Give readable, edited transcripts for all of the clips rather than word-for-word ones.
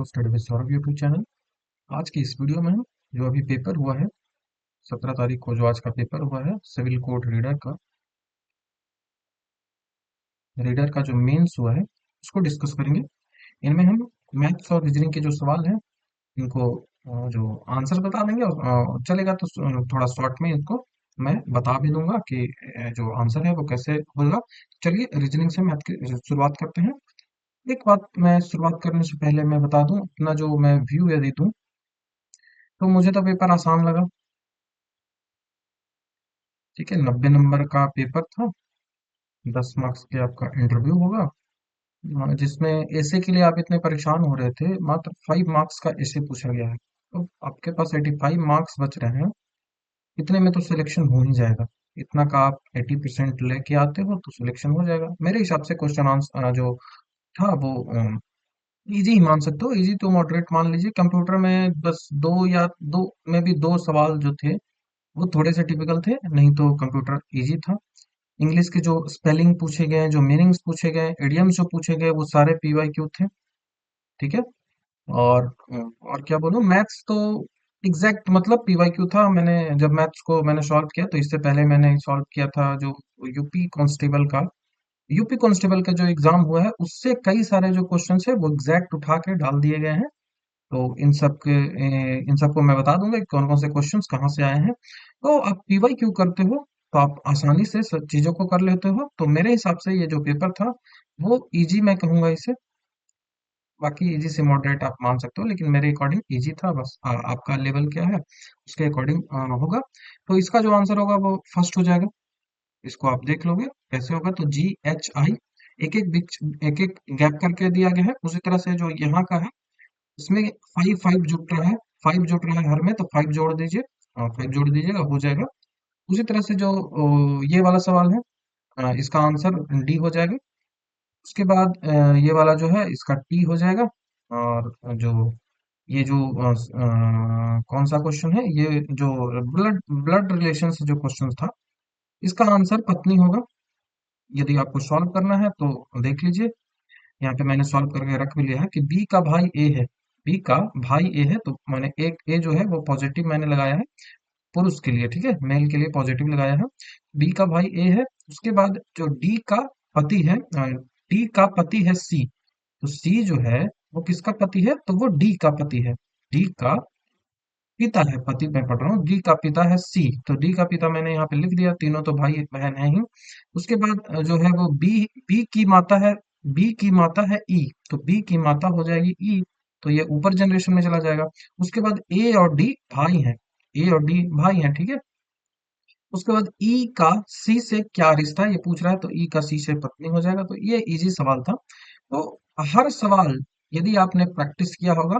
To study with Saurabh YouTube channel. आज की इस वीडियो में हम जो अभी पेपर हुआ है 17 तारीख को जो आज का पेपर हुआ है सिविल कोड रीडर का जो मेंस हुआ है उसको डिस्कस करेंगे। इनमें हम मैथ्स और रीजनिंग के जो सवाल हैं इनको जो आंसर बता देंगे और चलेगा तो थोड़ा शॉर्ट में इनको मैं बता भी दूंगा कि जो आंसर है वो कैसे होगा। चलिए रीजनिंग से मैथ की शुरुआत करते हैं। एक बात मैं शुरुआत करने से पहले मैं बता दूं अपना जो मैं व्यू यदि दूं तो मुझे तो पेपर आसान लगा। ठीक है, 90 नंबर का पेपर था। 10 मार्क्स के आपका इंटरव्यू होगा। जिसमें ऐसे के लिए आप इतने परेशान हो रहे थे, मात्र 5 मार्क्स का ऐसे पूछा गया है, तो आपके पास 85 मार्क्स बच रहे हैं। इतने में तो सिलेक्शन हो ही जाएगा। इतना का आप 80% लेके आते हो तो सिलेक्शन हो जाएगा मेरे हिसाब से। क्वेश्चन आंसर जो था वो इजी ही मान सकते हो, इजी टू मॉडरेट मान लीजिए। कंप्यूटर में बस दो या दो में भी दो सवाल जो थे वो थोड़े से टिपिकल थे, नहीं तो कंप्यूटर इजी था। इंग्लिश के जो स्पेलिंग पूछे गए, जो मीनिंग्स पूछे गए, इडियम्स जो पूछे गए वो सारे पीवाईक्यू थे। ठीक है। और क्या बोलूं, मैथ्स तो एग्जैक्ट मतलब पीवाईक्यू था। मैंने जब मैथ्स को मैंने सॉल्व किया तो इससे पहले मैंने सॉल्व किया था जो यूपी कांस्टेबल का यूपी कांस्टेबल का जो एग्जाम हुआ है उससे कई सारे जो क्वेश्चन है वो एग्जैक्ट उठा के डाल दिए गए हैं। तो इन सबको मैं बता दूंगा कि कौन कौन से क्वेश्चंस कहाँ से आए हैं। तो आप पीवाई क्यू करते हो तो आप आसानी से सब चीजों को कर लेते हो। तो मेरे हिसाब से ये जो पेपर था वो इजी मैं कहूंगा इसे। बाकी इजी से मॉडरेट आप मान सकते हो, लेकिन मेरे अकॉर्डिंग इजी था। बस आपका लेवल क्या है उसके अकॉर्डिंग होगा। तो इसका जो आंसर होगा वो फर्स्ट हो जाएगा। इसको आप देख लोगे कैसे होगा। तो GHI एक एक बीच एक एक गैप करके दिया गया है। उसी तरह से जो यहाँ का है इसमें 5 5 जुट रहा है। 5 जुट रहा है हर में, तो 5 जोड़ दीजिए। 5 जोड़ दीजिएगा हो जाएगा। उसी तरह से जो ये वाला सवाल है इसका आंसर डी हो जाएगा। उसके बाद ये वाला जो है इसका टी हो जाएगा। और जो ये जो कौन सा क्वेश्चन है, ये जो ब्लड ब्लड रिलेशन से जो क्वेश्चन था इसका आंसर पत्नी होगा। यदि आपको सॉल्व करना है तो देख लीजिए। यहाँ पे मैंने सॉल्व करके रख भी लिया है कि बी का भाई ए है। बी का भाई ए है तो मैंने एक ए जो है वो पॉजिटिव मैंने लगाया है पुरुष के लिए। ठीक है, मेल के लिए पॉजिटिव लगाया है। बी का भाई ए है। उसके बाद जो डी का पति है, डी का पति है सी। तो सी जो है वो किसका पति है, तो वो डी का पति है। डी का पिता है, पति मैं पढ़ रहा हूँ। डी का पिता है सी, तो डी का पिता मैंने यहाँ पे लिख दिया। तीनों तो भाई बहन है ही। उसके बाद जो है वो बी बी की माता है। बी की माता है ई, तो बी की माता हो जाएगी ई। तो ये ऊपर जनरेशन में चला जाएगा। उसके बाद ए और डी भाई हैं। ए और डी भाई हैं, ठीक है। उसके बाद ई का सी से क्या रिश्ता है ये पूछ रहा है, तो ई का सी से पत्नी हो जाएगा। तो ये इजी सवाल था। तो हर सवाल यदि आपने प्रैक्टिस किया होगा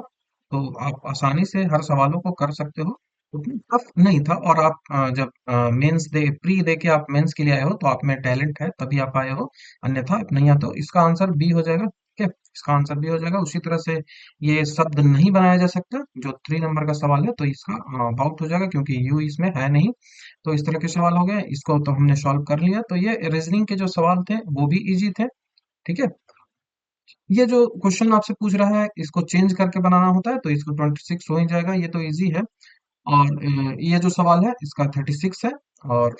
तो आप आसानी से हर सवालों को कर सकते हो। उतनी टफ नहीं था। और आप जब मेंस दे प्री दे के आप मेंस के लिए आए हो तो आप में टैलेंट है तभी आप आए हो, अन्यथा आप नहीं आते हो। इसका आंसर बी हो जाएगा। ठीक है, इसका आंसर बी हो जाएगा। उसी तरह से ये शब्द नहीं बनाया जा सकता जो 3 नंबर का सवाल है, तो इसका आउट हो जाएगा क्योंकि यू इसमें है नहीं। तो इस तरह के सवाल हो गए, इसको तो हमने सॉल्व कर लिया। तो ये रीजनिंग के जो सवाल थे वो भी इजी थे। ठीक है। ये जो क्वेश्चन आपसे पूछ रहा है इसको चेंज करके बनाना होता है तो इसको 26 हो ही जाएगा, ये तो इजी है। और ये जो सवाल है इसका 36 है। और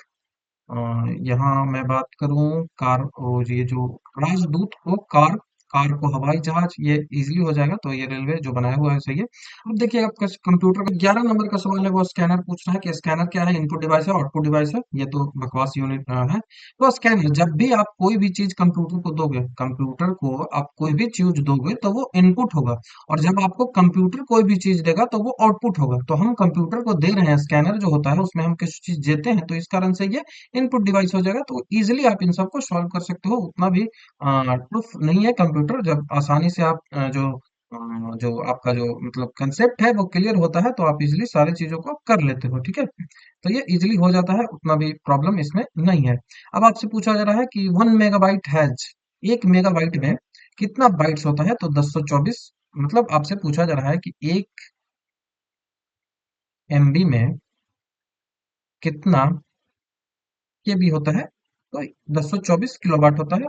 अ, यहाँ मैं बात करूं कार, और ये जो राजदूत को कार, कार को हवाई जहाज, ये इजीली हो जाएगा। तो ये रेलवे जो बनाया हुआ है सही है। अब देखिए आपका कंप्यूटर का 11 नंबर का सवाल है, वो स्कैनर पूछ रहा है कि स्कैनर क्या है, इनपुट डिवाइस है आउटपुट डिवाइस है। ये तो बकवास यूनिट है। तो स्कैनर, जब भी आप कोई भी चीज कंप्यूटर को दोगे, कंप्यूटर को आप कोई भी चीज दोगे तो वो इनपुट होगा। और जब आपको कंप्यूटर कोई भी चीज देगा तो वो आउटपुट होगा। तो हम कंप्यूटर को दे रहे हैं, स्कैनर जो होता है उसमें हम किसी चीज देते हैं, तो इस कारण से ये इनपुट डिवाइस हो जाएगा। तो इजीली आप इन सबको सॉल्व कर सकते हो। उतना भी टफ नहीं है कंप्यूटर। जब आसानी से आप जो आपका जो मतलब कंसेप्ट है वो क्लियर होता है तो आप इजीली सारी चीजों को कर लेते हो। ठीक है, तो ये इजीली हो जाता है, उतना भी प्रॉब्लम इसमें नहीं है। अब आपसे पूछा जा रहा है कि 1 मेगाबाइट हैज, 1 मेगाबाइट में कितना बाइट्स होता है, तो 1024। मतलब आपसे पूछा जा रहा है कि 1 MB में कितना केबी होता है, तो 1024 किलोवाट होता है।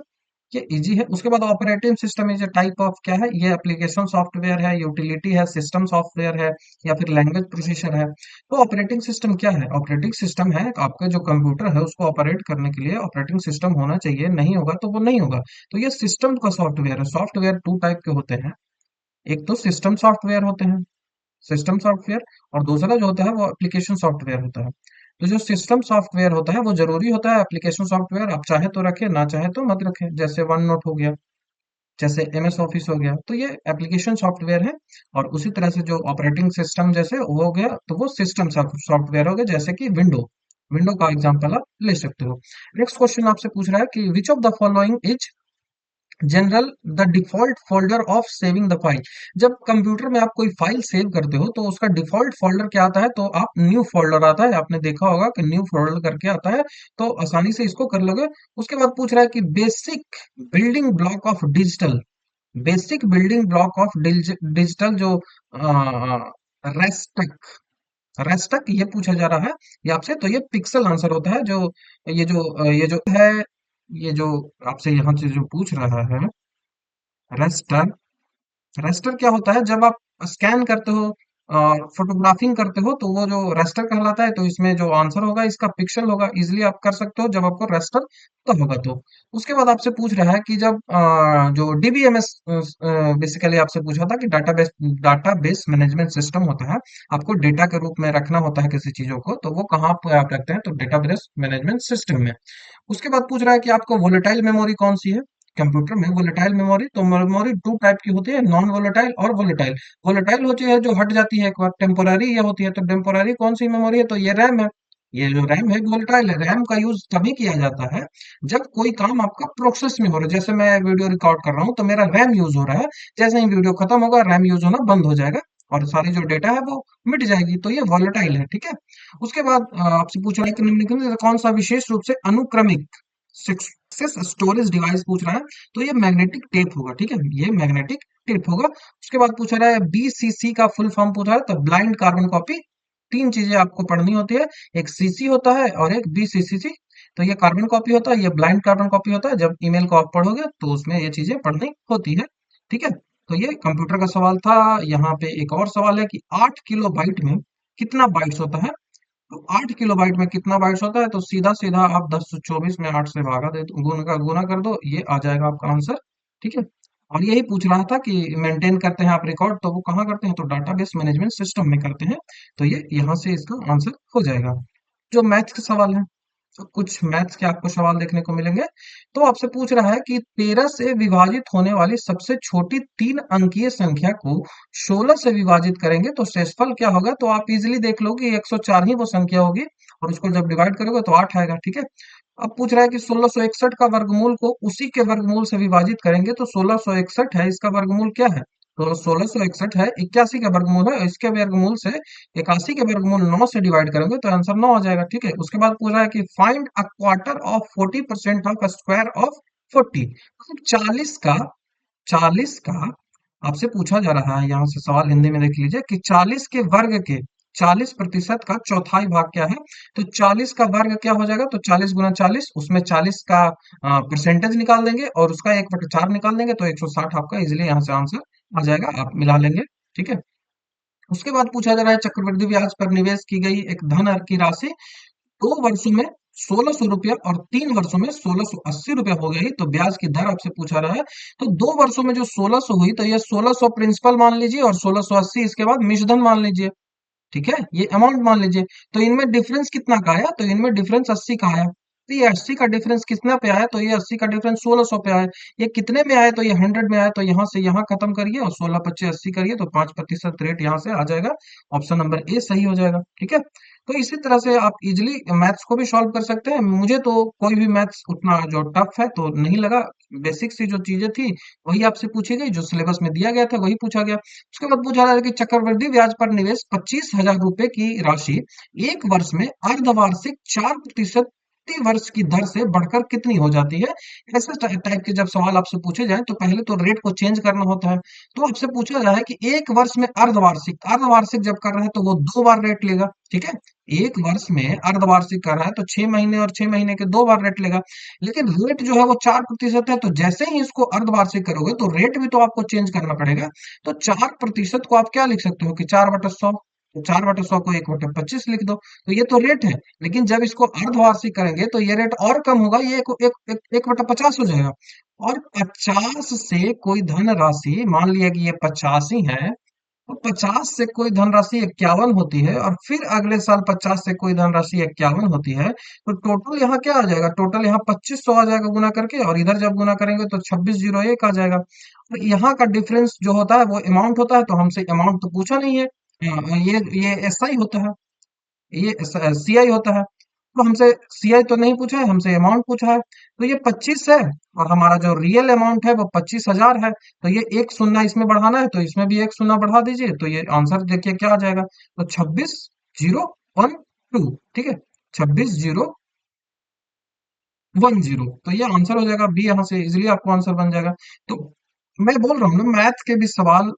ये इजी है। उसके बाद operating system is type of क्या है, ये एप्लीकेशन सॉफ्टवेयर है, यूटिलिटी है, सिस्टम सॉफ्टवेयर है, या फिर लैंग्वेज प्रोसेसर है। तो ऑपरेटिंग सिस्टम क्या है? ऑपरेटिंग सिस्टम है आपका जो कंप्यूटर है उसको ऑपरेट करने के लिए ऑपरेटिंग सिस्टम होना चाहिए, नहीं होगा तो वो नहीं होगा। तो ये सिस्टम का सॉफ्टवेयर है। सॉफ्टवेयर टू टाइप के होते हैं, एक तो सिस्टम सॉफ्टवेयर होते हैं, सिस्टम सॉफ्टवेयर, और दूसरा जो होता है वो एप्लीकेशन सॉफ्टवेयर होता है। तो जो सिस्टम सॉफ्टवेयर होता है वो जरूरी होता है, एप्लीकेशन सॉफ्टवेयर आप चाहे तो रखें, ना चाहे तो मत रखें। जैसे वन नोट हो गया, जैसे एमएस ऑफिस हो गया, तो ये एप्लीकेशन सॉफ्टवेयर है। और उसी तरह से जो ऑपरेटिंग सिस्टम जैसे वो हो गया, तो वो सिस्टम सॉफ्टवेयर हो गया, जैसे कि विंडो, विंडो का एग्जांपल आप ले सकते हो। नेक्स्ट क्वेश्चन आपसे पूछ रहा है कि which of the following is general the default folder of saving the file. जब कंप्यूटर में आप कोई फाइल सेव करते हो तो उसका डिफॉल्ट फोल्डर क्या आता है? तो आप न्यू फोल्डर आता है, आपने देखा होगा कि न्यू फोल्डर करके आता है, तो आसानी से इसको कर लोगे। उसके बाद पूछ रहा है कि basic building block of digital, basic building block of digital जो रेस्टक, रेस्टक ये पूछा जा रहा है ये आपसे। तो ये पिक्सल आंसर होता है। जो ये जो है, ये जो आपसे यहाँ से जो पूछ रहा है, रेस्टर, रेस्टर क्या होता है? जब आप स्कैन करते हो और फोटोग्राफिंग करते हो तो वो जो रेस्टर कहलाता है। तो इसमें जो आंसर होगा इसका पिक्सल होगा। इजिली आप कर सकते हो जब आपको रेस्टर तो होगा तो। उसके बाद आपसे पूछ रहा है कि जब जो डीबीएमएस बेसिकली आपसे पूछा था कि डाटाबेस मैनेजमेंट सिस्टम होता है, आपको डेटा के रूप में रखना होता है किसी चीजों को, तो वो कहाँ पे आप रखते हैं? तो डेटाबेस मैनेजमेंट सिस्टम में। उसके बाद पूछ रहा है कि आपको वोलेटाइल मेमोरी कौन सी है कंप्यूटर में? वोलेटाइल मेमोरी, तो मेमोरी टू टाइप की होती है, नॉन वोलेटाइल और वोलेटाइल। वोलेटाइल होती है जो हट जाती है एक बार, टेम्पोररी ये होती है। तो टेम्पोररी कौन सी मेमोरी है? तो ये रैम है। ये जो रैम है वोलेटाइल है। रैम का यूज तभी किया जाता है जब कोई काम आपका प्रोसेस में हो रहा है। जैसे मैं वीडियो रिकॉर्ड कर रहा हूँ तो मेरा रैम यूज हो रहा है, जैसे ही वीडियो खत्म होगा रैम यूज होना बंद हो जाएगा और सारी जो डेटा है वो मिट जाएगी। तो ये वॉलेटाइल है, ठीक है। उसके बाद आपसे पूछा है कि निम्नलिखित में से कौन सा विशेष रूप से अनुक्रमिक सक्सेस स्टोरेज डिवाइस पूछ रहा है? तो ये मैग्नेटिक टेप होगा, ठीक है, ये मैग्नेटिक टेप होगा। उसके बाद पूछ रहा है बीसीसी का फुल फॉर्म पूछ रहा है, तो ब्लाइंड कार्बन कॉपी। तीन चीजें आपको पढ़नी होती है, एक सीसी होता है और एक बीसीसी। तो ये कार्बन कॉपी होता है, ये ब्लाइंड कार्बन कॉपी होता है। जब ईमेल को आप पढ़ोगे तो उसमें ये चीजें पढ़नी होती है, ठीक है। तो ये कंप्यूटर का सवाल था। यहाँ पे एक और सवाल है कि 8 किलो बाइट में कितना बाइट्स होता है? तो 8 किलोबाइट में कितना बाइट्स होता है? तो सीधा सीधा आप 1024 में 8 से भागा दे दो, गुना कर दो, ये आ जाएगा आपका आंसर, ठीक है। और यही पूछ रहा था कि मेंटेन करते हैं आप रिकॉर्ड, तो वो कहाँ करते हैं? तो डाटाबेस मैनेजमेंट सिस्टम में करते हैं। तो ये यहाँ से इसका आंसर हो जाएगा। जो मैथ्स के सवाल है, तो कुछ मैथ्स के आपको सवाल देखने को मिलेंगे। तो आपसे पूछ रहा है कि 13 से विभाजित होने वाली सबसे छोटी 3 अंकीय संख्या को 16 से विभाजित करेंगे तो शेषफल क्या होगा? तो आप इजीली देख लो कि 104 ही वो संख्या होगी, और उसको जब डिवाइड करोगे तो 8 आएगा, ठीक है। अब पूछ रहा है कि 1661 का वर्गमूल को उसी के वर्गमूल से विभाजित करेंगे तो 1661 है, इसका वर्गमूल क्या है? तो 1661 है, 81 का वर्गमूल है, इसके वर्गमूल से 81 के वर्गमूल 9 से डिवाइड करेंगे तो आंसर 9 आ जाएगा, ठीक है। उसके बाद पूछ रहा है कि find a quarter of 40% of square of 40। मतलब 40 का आपसे पूछा जा रहा है, यहाँ से सवाल हिंदी में देख लीजिए कि 40 के वर्ग के 40% का चौथाई भाग क्या है? तो 40 का वर्ग क्या हो जाएगा? तो 40 गुना 40, उसमें 40 का परसेंटेज निकाल देंगे और उसका 1/4 निकाल देंगे तो 160 आपका इजिली यहाँ से आंसर आ जाएगा, आप मिला लेंगे, ठीक है। उसके बाद पूछा जा रहा है चक्रवृद्धि ब्याज पर निवेश की गई एक धन की राशि 2 वर्षों में 1600 रुपया और 3 वर्षों में 1680 रुपया हो गई, तो ब्याज की दर आपसे पूछा रहा है। तो 2 वर्षों में जो 1600 हुई तो ये 1600 प्रिंसिपल मान लीजिए और 1680 इसके बाद मिश्रधन मान लीजिए, ठीक है, ये अमाउंट मान लीजिए। तो इनमें डिफरेंस कितना का आया? तो इनमें डिफरेंस 80 का आया। तो ये 80 का डिफरेंस कितना पे आया? तो ये 80 का डिफरेंस 1600 पे आया। ये कितने में आया? तो ये 100 में आया। तो यहाँ से यहाँ खत्म करिए और 16 25 80 करिए तो 5% रेट यहाँ से आ जाएगा। ऑप्शन नंबर ए सही हो जाएगा, ठीक है। तो इसी तरह से आप इजिली मैथ्स को भी सॉल्व कर सकते हैं। मुझे तो कोई भी मैथ्स उतना जो टफ है तो नहीं लगा। बेसिक सी जो चीजें थी वही आपसे पूछी गई, जो सिलेबस में दिया गया था वही पूछा गया। उसके बाद पूछा रहा है कि चक्रवृद्धि ब्याज पर निवेश 25,000 रुपए की राशि एक वर्ष में अर्धवार्षिक 4% वर्ष की दर से बढ़कर कितनी हो जाती है। ऐसे टाइप के जब सवाल आपसे पूछे जाए तो पहले तो रेट को चेंज करना होता है। तो आपसे पूछा जाए कि एक वर्ष में अर्धवार्षिक अर्धवार्षिक जब कर रहा है तो वो 2 बार रेट लेगा। ठीक है, एक वर्ष में अर्धवार्षिक कर रहा है तो 6 महीने और 6 महीने के 2 बार रेट लेगा। लेकिन रेट जो है वो 4% है, तो जैसे ही इसको अर्धवार्षिक करोगे तो रेट भी तो आपको चेंज करना पड़ेगा। तो 4% को आप क्या लिख सकते हो कि 4/100। तो 4/100 को 1/25 लिख दो। तो ये तो रेट है। लेकिन जब इसको अर्धवार्षिक करेंगे तो ये रेट और कम होगा, ये एक बटा 50 हो जाएगा। और 50 से कोई धनराशि, मान लिया कि ये 85 है, तो 50 से कोई धनराशि 51 होती है और फिर अगले साल 50 से कोई धनराशि 51 होती है, तो टोटल यहाँ क्या आ जाएगा, टोटल यहाँ 2500 आ जाएगा गुना करके, और इधर जब गुना करेंगे तो 2601 आ जाएगा। तो यहाँ का डिफरेंस जो होता है वो अमाउंट होता है, तो हमसे अमाउंट तो पूछा नहीं है। ये एसआई होता है, ये सीआई होता है। तो हमसे सीआई तो नहीं पूछा है, हमसे अमाउंट पूछा है। तो ये 25 है और हमारा जो रियल अमाउंट है वो 25,000 है। तो ये एक शून्य इसमें बढ़ाना है, तो इसमें भी एक शून्य बढ़ा दीजिए, तो ये आंसर देखिए क्या आ जाएगा। तो 26,012, ठीक है, 26,010, तो ये आंसर हो जाएगा बी। यहाँ से इजिली आपको आंसर बन जाएगा। तो मैं बोल रहा हूँ ना, मैथ के भी सवाल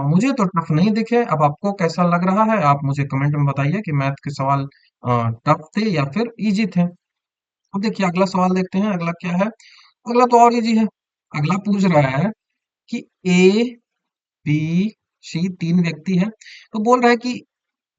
मुझे तो टफ नहीं दिखे। अब आपको कैसा लग रहा है, आप मुझे कमेंट में बताइए कि मैथ के सवाल टफ थे या फिर इजी थे। अब देखिए अगला सवाल देखते हैं, अगला क्या है। अगला तो और इजी है। अगला पूछ रहा है कि ए, बी, सी तीन व्यक्ति है। तो बोल रहा है कि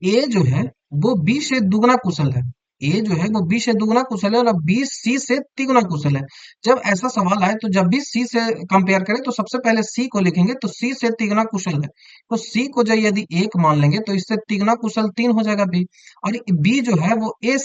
ए जो है वो बी से दुगना कुशल है। ए जो है वो बी से दुगना कुशल है और बी सी से तिगुना कुशल है। जब ऐसा सवाल आए तो जब भी सी से कंपेयर करें तो सबसे पहले सी को लिखेंगे, तो सी से तिगुना कुशल है। तो सी को जब यदि एक मान लेंगे तो इससे तिगुना कुशल 3 हो जाएगा बी। और बी जो है वो ए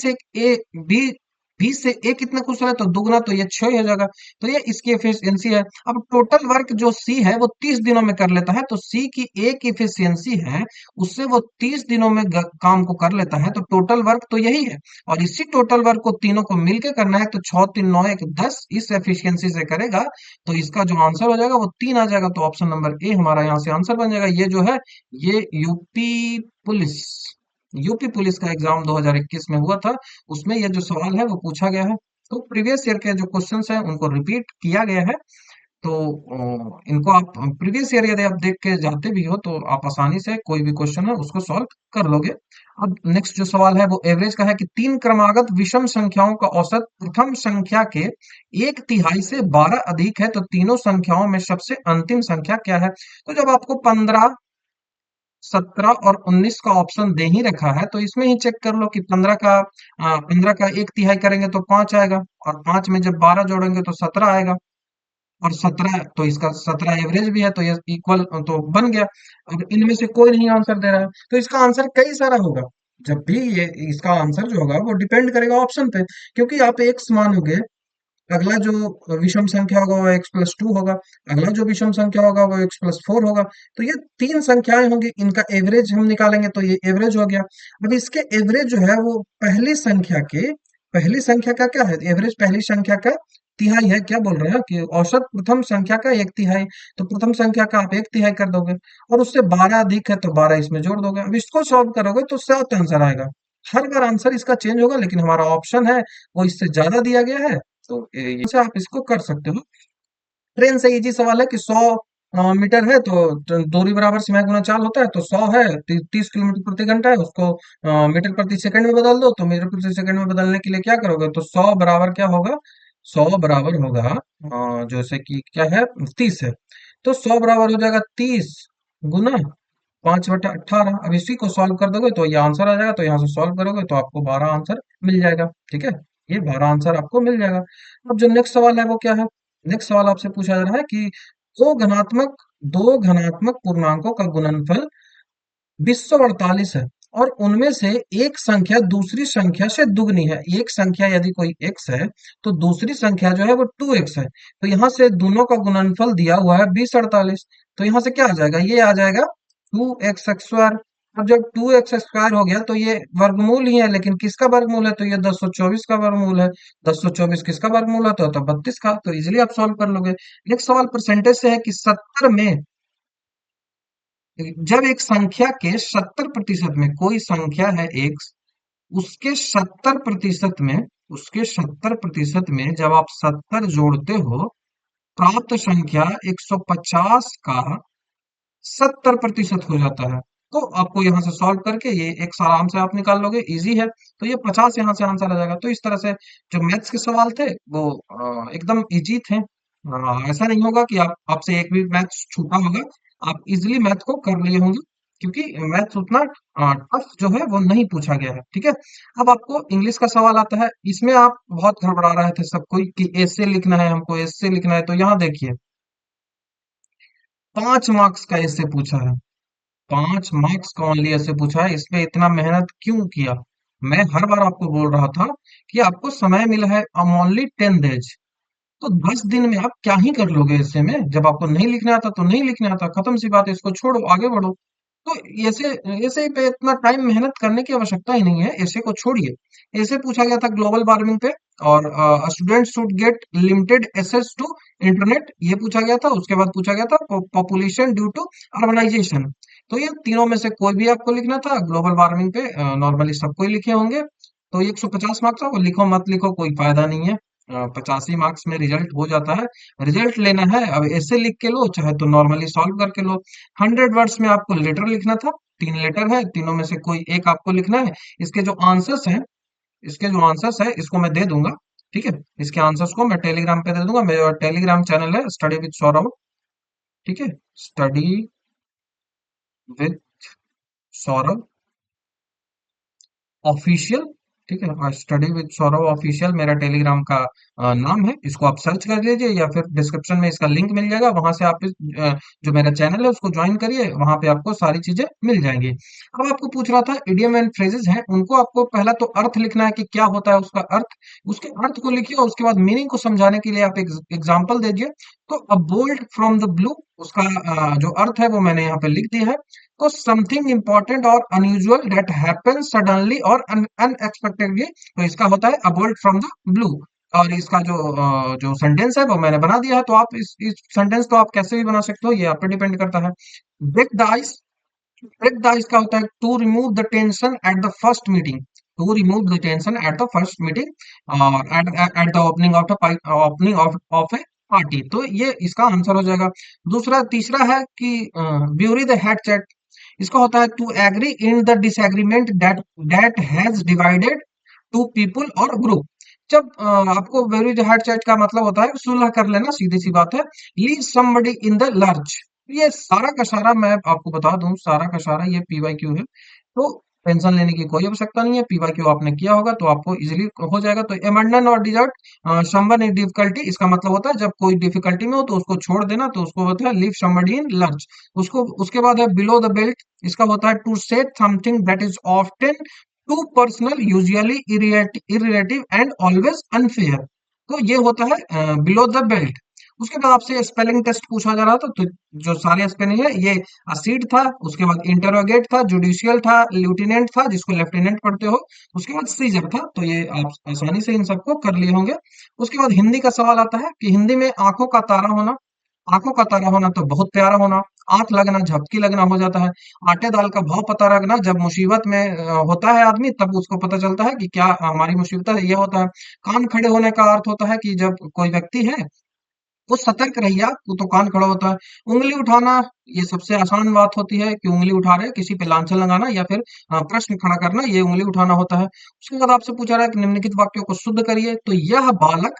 बी बी से ए कितना कुशल है, तो दुगना, तो ये 6 हो जाएगा। तो ये इसकी एफिशिएंसी है। अब टोटल वर्क जो सी है वो 30 दिनों में कर लेता है, तो सी की एक इफिशियंसी है, उससे वो 30 दिनों में काम को कर लेता है। तो टोटल वर्क तो यही है, और इसी टोटल वर्क को तीनों को मिलके करना है। तो 6 3 9 1 10 इस एफिशिएंसी से करेगा, तो इसका जो आंसर हो जाएगा वो 3 आ जाएगा। तो ऑप्शन नंबर ए हमारा यहाँ से आंसर बन जाएगा। ये जो है ये पुलिस यूपी पुलिस का एग्जाम 2021 में हुआ था, उसमें ये जो सवाल है वो पूछा गया है। तो प्रीवियस ईयर के जो क्वेश्चंस हैं उनको रिपीट किया गया है। तो इनको आप प्रीवियस ईयर यदि आप देख के जाते भी हो तो आप आसानी से कोई भी क्वेश्चन है उसको सॉल्व कर लोगे। अब नेक्स्ट जो सवाल है वो एवरेज का है कि तीन क्रमागत विषम संख्याओं का औसत प्रथम संख्या के 1/3 से 12 अधिक है, तो तीनों संख्याओं में सबसे अंतिम संख्या क्या है। तो जब आपको 15, 17 और 19 का ऑप्शन दे ही रखा है तो इसमें ही चेक कर लो कि 15 का 1/3 करेंगे तो 5 आएगा, और 5 में जब 12 जोड़ेंगे तो 17 आएगा, और 17, तो इसका 17 एवरेज भी है, तो ये इक्वल तो बन गया। अब इनमें से कोई नहीं आंसर दे रहा है तो इसका आंसर कई सारा होगा। जब भी ये इसका आंसर जो होगा वो डिपेंड करेगा ऑप्शन पे, क्योंकि आप एक्स मानोगे, अगला जो विषम संख्या होगा वो x+2 होगा, अगला जो विषम संख्या होगा वो x+4 होगा। तो ये तीन संख्याएं होंगी, इनका एवरेज हम निकालेंगे तो ये एवरेज हो गया। अब इसके एवरेज जो है वो पहली संख्या का क्या है, एवरेज पहली संख्या का तिहाई है। क्या बोल रहे हैं कि औसत प्रथम संख्या का 1/3, तो प्रथम संख्या का आप 1/3 कर दोगे, और उससे 12 अधिक है तो 12 इसमें जोड़ दोगे। अब इसको सॉल्व करोगे तो 7 आंसर आएगा। हर बार आंसर इसका चेंज होगा, लेकिन हमारा ऑप्शन है वो इससे ज्यादा दिया गया है, तो ये से आप इसको कर सकते हो। ट्रेन से इजी सवाल है कि 100 मीटर है तो दूरी बराबर समय गुना चाल होता है, तो 100 है 30 किलोमीटर प्रति घंटा है, उसको मीटर प्रति सेकंड में बदल दो। तो मीटर प्रति सेकंड में बदलने के लिए क्या करोगे, तो 100 बराबर क्या होगा, 100 बराबर होगा जैसे कि क्या है 30 है, तो 100 बराबर हो जाएगा 30 गुना 5/18। अब इसी को सॉल्व कर दोगे तो ये आंसर आ जाएगा, तो यहाँ से सॉल्व करोगे तो आपको 12 आंसर मिल जाएगा। ठीक है, ये 12 आंसर आपको मिल जाएगा। अब जो नेक्स्ट सवाल है वो क्या है। नेक्स्ट सवाल आपसे पूछा जा रहा है कि दो घनात्मक पूर्णांकों का गुणनफल 248 है, और उनमें से एक संख्या दूसरी संख्या से दुगनी है। एक संख्या यदि कोई x है तो दूसरी संख्या जो है वो 2x है। तो यहाँ से दोनों का गुणनफल दिया हुआ है 248, तो यहाँ से क्या आ जाएगा, ये आ जाएगा 2x²। अब जब 2x² हो गया तो ये वर्गमूल ही है, लेकिन किसका वर्गमूल है, तो ये 1024 का वर्गमूल है। 1024 किसका वर्गमूल है, तो 32 का। तो इजिली आप सॉल्व कर लोगे। नेक्स्ट सवाल परसेंटेज से है कि 70 में, जब एक संख्या के 70% में, कोई संख्या है x, उसके 70% में उसके 70% में जब आप 70 जोड़ते हो, प्राप्त संख्या 150 का 70% हो जाता है। तो आपको यहाँ से सॉल्व करके ये एक आराम से आप निकाल लोगे, इजी है। तो ये 50 यहाँ से आंसर आ जाएगा। तो इस तरह से जो मैथ्स के सवाल थे वो एकदम इजी थे। ऐसा नहीं होगा कि आप आपसे एक भी मैथ्स छूटा होगा, आप इजिली मैथ को कर लिए होंगे, क्योंकि मैथ्स उतना टफ जो है वो नहीं पूछा गया है। ठीक है। अब आपको इंग्लिश का सवाल आता है। इसमें आप बहुत घबरा रहे थे सब कोई कि ऐसे लिखना है, हमको ऐसे लिखना है। तो यहाँ देखिए, 5 मार्क्स का ऐसे पूछा है। 5 मार्क्स का ओनली ऐसे पूछा है। इसमें इतना मेहनत क्यों किया? मैं हर बार आपको बोल रहा था कि आपको समय मिला है ओनली 10 डेज। तो 10 दिन में आप क्या ही कर लोगे ऐसे में? जब आपको नहीं लिखने आता तो नहीं लिखने आता, खत्म सी बात है, इसको छोड़ो, आगे बढ़ो। तो ऐसे ऐसे पे इतना टाइम मेहनत करने की आवश्यकता ही नहीं है, ऐसे को छोड़िए। ऐसे पूछा गया था ग्लोबल वार्मिंग पे, और student should get limited access to internet, ये पूछा गया था। उसके बाद पूछा गया था पॉपुलेशन ड्यू टू अर्बनाइजेशन। तो ये तीनों में से कोई भी आपको लिखना था ग्लोबल वार्मिंग पे। नॉर्मली सबको ही लिखे होंगे। तो ये 150 मार्क्स है, वो लिखो मत लिखो कोई फायदा नहीं है। 85 मार्क्स में रिजल्ट हो जाता है। रिजल्ट लेना है, अब ऐसे लिख के लो चाहे तो नॉर्मली सॉल्व करके लो। 100 वर्ड्स में आपको लेटर लिखना था। 3 लेटर है, तीनों में से कोई एक आपको लिखना है। इसके जो आंसर्स हैं, इसके जो आंसर्स है इसको मैं दे दूंगा। ठीक है। इसके आंसर्स को मैं टेलीग्राम पे दे दूंगा। मेरा टेलीग्राम चैनल है स्टडी विद सौरभ। ठीक है। Study with Saurabh official. ठीक है। और स्टडी विद सौरभ ऑफिशियल मेरा टेलीग्राम का नाम है। इसको आप सर्च कर लीजिए, या फिर डिस्क्रिप्शन में इसका लिंक मिल जाएगा, वहां से आप जो मेरा चैनल है उसको ज्वाइन करिए, वहां पे आपको सारी चीजें मिल जाएंगी। अब आपको पूछ रहा था इडियम एंड फ्रेजेस हैं, उनको आपको पहला तो अर्थ लिखना है कि क्या होता है उसका अर्थ। उसके अर्थ को लिखिए और उसके बाद मीनिंग को समझाने के लिए आप एक एग्जाम्पल दीजिए। तो अ बोल्ट फ्रॉम द ब्लू, उसका जो अर्थ है वो मैंने यहाँ पे लिख दिया है। तो समथिंग इंपॉर्टेंट और अनयूजुअल दैट हैपन सडनली और अनएक्सपेक्टेडली, तो इसका होता है अबोल्ट फ्रॉम द ब्लू। और इसका जो सेंटेंस है वो मैंने बना दिया है। तो आप इस सेंटेंस को आप कैसे भी बना सकते हो, ये आप पे डिपेंड करता है। Break the ice. Break the ice का होता है to remove the tension at the first meeting. To remove the tension at the first meeting और at the opening of of a party. तो ये इसका आंसर हो जाएगा। दूसरा तीसरा है कि ब्यूरी द हेड चैट। इसका होता है to agree in the disagreement that that has divided two people और ग्रुप। जब आपको वेरी हार्ड चैट का मतलब होता है सुलह कर लेना, सीधी सी बात है। Leave somebody in the lurch. ये सारा का सारा मैं आपको बता दूं, सारा का सारा ये पीवाई क्यू है। तो टेंशन लेने की कोई आवश्यकता नहीं है। पीवाई क्यू आपने किया होगा तो आपको इजीली हो जाएगा। तो एमंडन और डिजर्ट समवन इन डिफिकल्टी, इसका मतलब होता है जब कोई डिफिकल्टी में हो तो उसको छोड़ देना, तो उसको होता है लीव समबडी इन लर्च। उसको उसके बाद है बिलो द बेल्ट। इसका होता है to set something that is often too personal, usually irrelative and always unfair. तो ये होता है बिलो द बेल्ट। उसके बाद आपसे स्पेलिंग टेस्ट पूछा जा रहा था, तो जो सारे स्पेलिंग है ये असीड था, उसके बाद इंटरोगेट था, जुडिशियल था, ल्यूटिनेंट था जिसको लेफ्टिनेंट पढ़ते हो, उसके बाद सीजर था। तो ये आप आसानी से इन सबको कर लिए होंगे। उसके बाद हिंदी का सवाल आता है कि हिंदी में आंखों का तारा होना। आंखों का तारा होना तो बहुत प्यारा होना। आंख लगना, झपकी लगना हो जाता है। आटे दाल का भाव पता लगना, जब मुसीबत में होता है आदमी तब उसको पता चलता है कि क्या हमारी मुसीबत है, ये होता है। कान खड़े होने का अर्थ होता है कि जब कोई व्यक्ति है वो सतर्क रहिए, आप वो तो कान खड़ा होता है। उंगली उठाना, ये सबसे आसान बात होती है कि उंगली उठा रहे हैं, किसी पे लांछन लगाना या फिर प्रश्न खड़ा करना, ये उंगली उठाना होता है। उसके बाद आपसे पूछा रहा है कि निम्नलिखित वाक्यों को शुद्ध करिए। तो यह बालक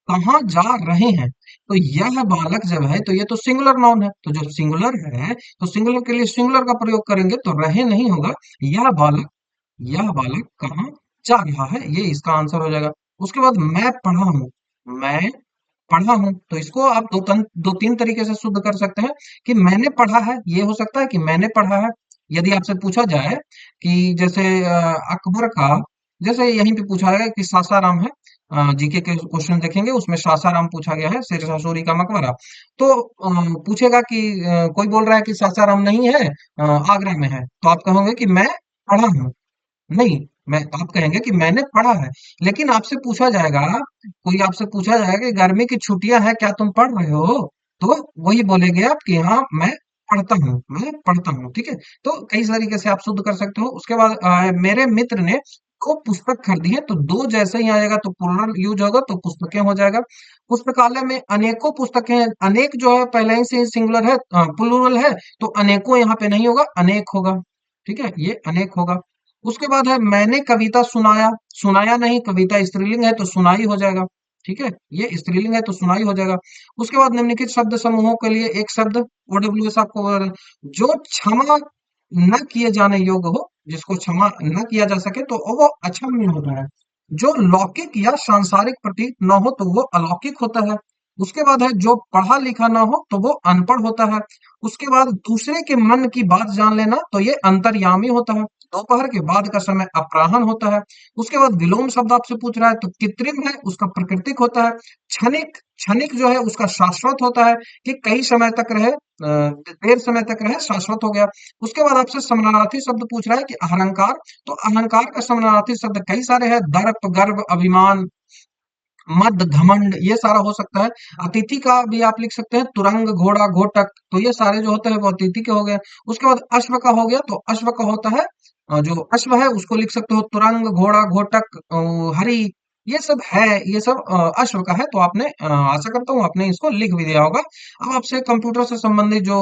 कहाँ जा रहे हैं? तो यह बालक जब है तो ये तो सिंगुलर नाउन है, तो जब सिंगुलर है तो सिंगुलर के लिए सिंगुलर का प्रयोग करेंगे, तो रहे नहीं होगा। यह बालक कहाँ जा रहा है, ये इसका आंसर हो जाएगा। उसके बाद मैं पढ़ा हूं। मैं पढ़ा हूं, तो इसको आप दो तीन तरीके से शुद्ध कर सकते हैं कि मैंने पढ़ा है, ये हो सकता है कि मैंने पढ़ा है। यदि आपसे पूछा जाए कि जैसे अकबर का, जैसे यहीं पे पूछा है कि सासाराम है, जीके के क्वेश्चन देखेंगे उसमें सासाराम पूछा गया है, शेरशाह सूरी का मकबरा। तो पूछेगा कि कोई बोल रहा है कि सासाराम नहीं है, आगरा में है, तो आप कहोगे कि मैं पढ़ा हूँ। नहीं, मैं आप कहेंगे कि मैंने पढ़ा है। लेकिन आपसे पूछा जाएगा, कोई आपसे पूछा जाएगा कि गर्मी की छुट्टियां हैं, क्या तुम पढ़ रहे हो? तो वही बोलेंगे आप कि हाँ मैं पढ़ता हूँ, मैं पढ़ता हूँ। ठीक है। तो कई तरीके से आप शुद्ध कर सकते हो। उसके बाद मेरे मित्र ने को पुस्तक खरीदी है, तो दो जैसे ही आएगा तो प्लूरल यूज होगा, तो पुस्तकें हो जाएगा। पुस्तकालय में अनेकों पुस्तकें हैं, अनेक जो है पहले ही से सिंगुलर है, प्लूरल है, तो अनेकों यहाँ पे नहीं होगा, अनेक होगा। ठीक है, ये अनेक होगा। उसके बाद है मैंने कविता सुनाया, सुनाया नहीं, कविता स्त्रीलिंग है तो सुनाई हो जाएगा। ठीक है, ये स्त्रीलिंग है तो सुनाई हो जाएगा। उसके बाद निम्नलिखित शब्द समूहों के लिए एक शब्द ओडब्ल्यूएस आपको जो क्षमा न किए जाने योग्य हो, जिसको क्षमा न किया जा सके तो वो अक्षम्य होता है। जो लौकिक या सांसारिक प्रतीत न हो तो वो अलौकिक होता है। उसके बाद है जो पढ़ा लिखा ना हो तो वो अनपढ़ होता है। उसके बाद दूसरे के मन की बात जान लेना तो ये अंतर्यामी होता है। दोपहर के बाद का समय अपराह्न होता है। उसके बाद विलोम शब्द आपसे पूछ रहा है तो कृत्रिम है, उसका प्राकृतिक होता है। क्षणिक, क्षणिक जो है उसका शाश्वत होता है, कि कई समय तक रहे, देर समय तक रहे, शाश्वत हो गया। उसके बाद आपसे समानार्थी शब्द पूछ रहा है कि अहंकार, तो अहंकार का समानार्थी शब्द कई सारे हैं, दर्प, गर्व, अभिमान, मद, घमंड, ये सारा हो सकता है। अतिथि का भी आप लिख सकते हैं, तुरंग, घोड़ा, घोटक, तो ये सारे जो होते हैं वो अतिथि के हो गए। उसके बाद अश्व का हो गया, तो अश्व का होता है जो अश्व है उसको लिख सकते हो तुरंग, घोड़ा, घोटक, हरि, ये सब है, ये सब अश्व का है। तो आपने आशा करता हूँ आपने इसको लिख भी दिया होगा। अब आपसे कंप्यूटर से संबंधित जो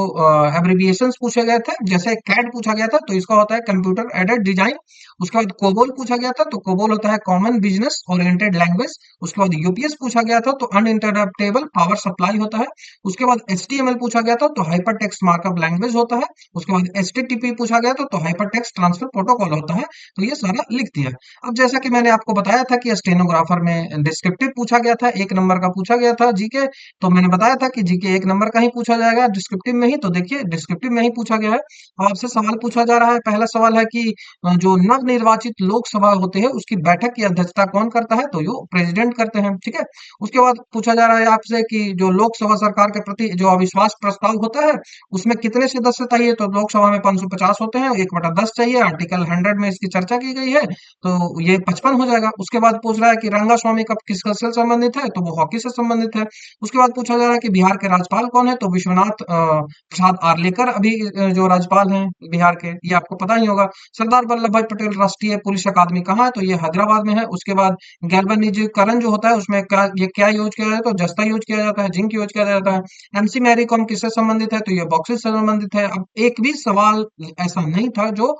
एब्रिविएशंस पूछे गए थे, जैसे कैड पूछा गया था तो इसका होता है कंप्यूटर एडेड डिजाइन। उसके बाद कोबोल पूछा गया था तो कोबोल होता है कॉमन बिजनेस ओरिएंटेड लैंग्वेज। उसके बाद यूपीएस पूछा गया था तो अनइंटरप्टेबल पावर सप्लाई होता है। उसके बाद एचटीएमएल पूछा गया था तो हाइपर टेक्स्ट मार्कअप लैंग्वेज होता है। उसके बाद एचटीटीपी पूछा गया था तो हाइपर टेक्स्ट ट्रांसफर प्रोटोकॉल होता है। तो ये सारा लिख दिया। अब जैसा कि मैंने आपको बताया था कि स्टेनोग्राफर में डिस्क्रिप्टिव पूछा गया था, 1 नंबर का पूछा गया था जीके। तो मैंने बताया था कि जीके 1 नंबर का ही पूछा जाएगा डिस्क्रिप्टिव में ही। तो देखिए डिस्क्रिप्टिव में ही पूछा गया है। अब आपसे सवाल पूछा जा रहा है, पहला सवाल है कि जो नव निर्वाचित लोकसभा होते हैं उसकी बैठक की अध्यक्षता कौन करता है, तो यो प्रेसिडेंट करते हैं। ठीक है, उसके बाद पूछा जा रहा है आपसे कि जो लोकसभा सरकार के प्रति जो अविश्वास प्रस्ताव होता है उसमें कितने सदस्य चाहिए, तो लोकसभा में 550 होते हैं, 1/10 चाहिए। आर्टिकल 100 में इसकी चर्चा की गई है, तो ये 55 हो जाएगा। उसके बाद पूछ रहा है कि रंगा स्वामी कब किस खेल से संबंधित है, तो वो हॉकी से संबंधित है। उसके बाद पूछा जा रहा है कि बिहार के राज्यपाल कौन है, तो विश्वनाथ प्रसाद आर्लेकर अभी जो राज्यपाल हैं बिहार के, ये आपको पता ही होगा। सरदार वल्लभ भाई पटेल राष्ट्रीय पुलिस अकादमी कहाँ है, तो ये हैदराबाद में है। उसके बाद गैल्वेनिजीकरण जो होता है उसमें क्या यूज किया जाता है, तो जस्ता यूज किया जाता है, जिंक यूज किया जाता है। एमसी मैरी कॉम किससे संबंधित है, तो ये बॉक्सिस से संबंधित है। अब एक भी सवाल ऐसा नहीं था जो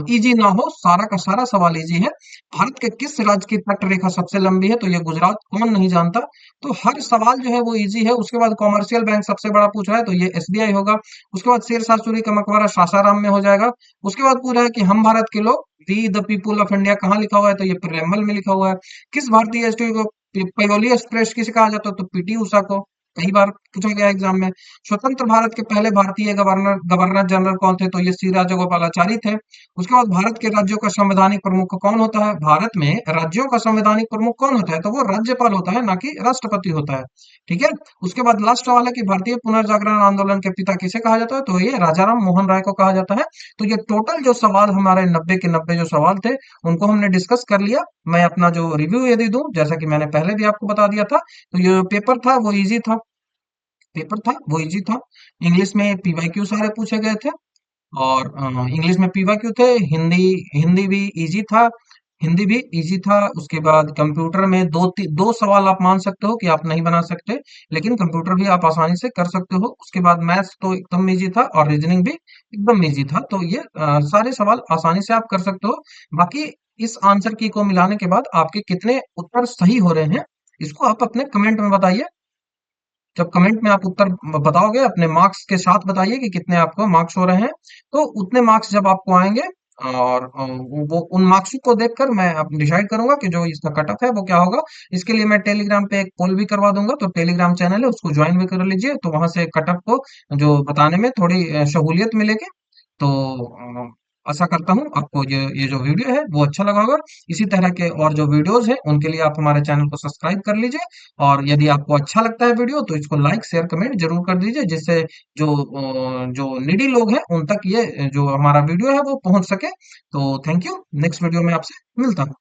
इजी ना हो, सारा का सारा सवाल इजी है। भारत के किस राज्य की तट रेखा सबसे लंबी है, तो ये गुजरात, कौन नहीं जानता। तो हर सवाल जो है वो इजी है। उसके बाद कॉमर्शियल बैंक सबसे बड़ा पूछ रहा है, तो ये एसबीआई होगा। उसके बाद शेरशाह सूरी का मकबरा सासाराम में हो जाएगा। उसके बाद पूछ रहा है कि हम भारत के लोग, we the people of India कहाँ लिखा हुआ है, तो ये प्रेमबल में लिखा हुआ है। किस भारतीय स्टेट को पायोलियर एक्सप्रेस किसे कहा जाता है, तो पीटी उषा को, कई बार पूछा गया एग्जाम में। स्वतंत्र भारत के पहले भारतीय गवर्नर गवर्नर जनरल कौन थे, तो ये सी राजगोपालाचारी थे। उसके बाद भारत के राज्यों का संवैधानिक प्रमुख कौन होता है, भारत में राज्यों का संवैधानिक प्रमुख कौन होता है, तो वो राज्यपाल होता है, ना कि राष्ट्रपति होता है। ठीक है, उसके बाद लास्ट वाला कि भारतीय पुनर्जागरण आंदोलन के पिता किसे कहा जाता है, तो ये राजाराम मोहन राय को कहा जाता है। तो ये टोटल जो सवाल हमारे 90 के 90 जो सवाल थे उनको हमने डिस्कस कर लिया। मैं अपना जो रिव्यू यदि दूं, जैसा कि मैंने पहले भी आपको बता दिया था, तो ये पेपर था वो इजी था, पेपर था वो इजी था। इंग्लिश में पीवाईक्यू सारे पूछे गए थे, और इंग्लिश में पीवाईक्यू थे। हिंदी, हिंदी भी इजी था, हिंदी भी इजी था। उसके बाद कंप्यूटर में दो सवाल आप मान सकते हो कि आप नहीं बना सकते, लेकिन कंप्यूटर भी आप आसानी से कर सकते हो। उसके बाद मैथ्स तो एकदम इजी था, और रीजनिंग भी एकदम इजी था। तो ये सारे सवाल आसानी से आप कर सकते हो। बाकी इस आंसर की को मिलाने के बाद आपके कितने उत्तर सही हो रहे हैं, इसको आप अपने कमेंट में बताइए। जब कमेंट में आप उत्तर बताओगे अपने मार्क्स के साथ बताइए कि कितने आपको मार्क्स हो रहे हैं। तो उतने मार्क्स जब आपको आएंगे, और वो उन मार्क्स को देखकर मैं अब डिसाइड करूंगा कि जो इसका कट ऑफ है वो क्या होगा। इसके लिए मैं टेलीग्राम पे एक पोल भी करवा दूंगा, तो टेलीग्राम चैनल है उसको ज्वाइन भी कर लीजिए, तो वहां से कट ऑफ को जो बताने में थोड़ी सहूलियत मिलेगी। तो आशा करता हूँ आपको ये जो वीडियो है वो अच्छा लगा होगा। इसी तरह के और जो वीडियोस हैं उनके लिए आप हमारे चैनल को सब्सक्राइब कर लीजिए। और यदि आपको अच्छा लगता है वीडियो तो इसको लाइक शेयर कमेंट जरूर कर दीजिए, जिससे जो नीडी लोग हैं उन तक ये जो हमारा वीडियो है वो पहुंच सके। तो थैंक यू, नेक्स्ट वीडियो में आपसे मिलता हूँ।